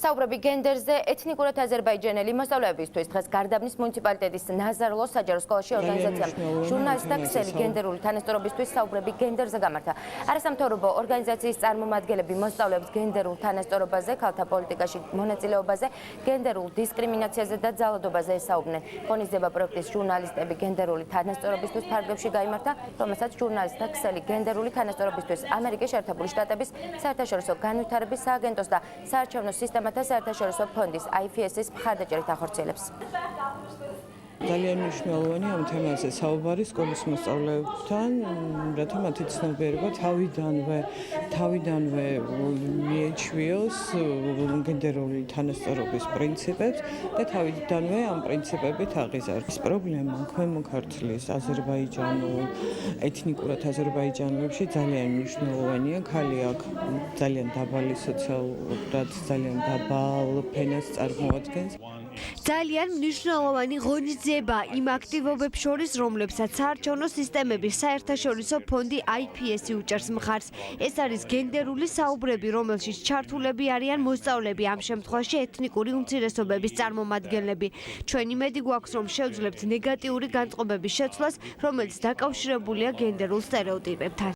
საუბრები გენდერზე ეთნიკურად აზერბაიჯანელი მოსწავლეებისთვის დღეს გარდაბნის მუნიციპალიტეტის ნაზარლოს საჯარო სკოლაში ორგანიზაციამ ჟურნალისტთა ქსელი გენდერული თანასწორობისთვის საუბრები გენდერზე გამართა. არასამთავრობო ორგანიზაციის წარმომადგენლები მოსწავლეებს გენდერულ თანასწორობაზე, ქალთა პოლიტიკაში მონაწილეობაზე, გენდერულ დისკრიმინაციაზე და ძალადობაზე ესაუბრნენ. ღონისძიება პროექტის ჟურნალისტები გენდერული თანასწორობისთვის ფარგლებში გაიმართა, რომელსაც ჟურნალისტთა ქსელი გენდერული თანასწორობისთვის ამერიკის შეერთებული შტატების საერთაშორისო განვითარების სააგენტოს და საარჩევნო სისტემათა საერთაშორისო ფონდის IFS-ის მხარდაჭერით ახორციელებს. ძალიან მნიშვნელოვანი ამ თემაზე საუბარი სკოლის მოსწავლეებთან, რათა მათი ცნობიერება თავიდანვე მიეჩვიოს გენდერული თანასწორობის პრინციპებს და თავიდანვე ამ პრინციპებით აღიზარდეს. პრობლემა ქვემო ქართლის აზერბაიჯანულ ეთნიკურად აზერბაიჯანელებში ძალიან მნიშვნელოვანია. ქალი აქ ძალიან დაბალი სოციალურად ძალიან დაბალ ფენას წარმოადგენს. ძალიან მნიშვნელოვანი ღონისძიება იმ აქტივობებს შორის, რომლებსაც საარჩევნო სისტემების საერთაშორისო ფონდი IFS უჭერს მხარს. ეს არის გენდერული საუბრები, რომელშიც ჩართულები არიან მოსწავლეები, ამ შემთხვევაში ეთნიკური უმცირესობების წარმომადგენლები. ჩვენ იმედი გვაქვს, რომ შევძლებთ ნეგატიური განწყობების შეცვლას, რომელიც დაკავშირებულია გენდერულ სტერეოტიპებთან.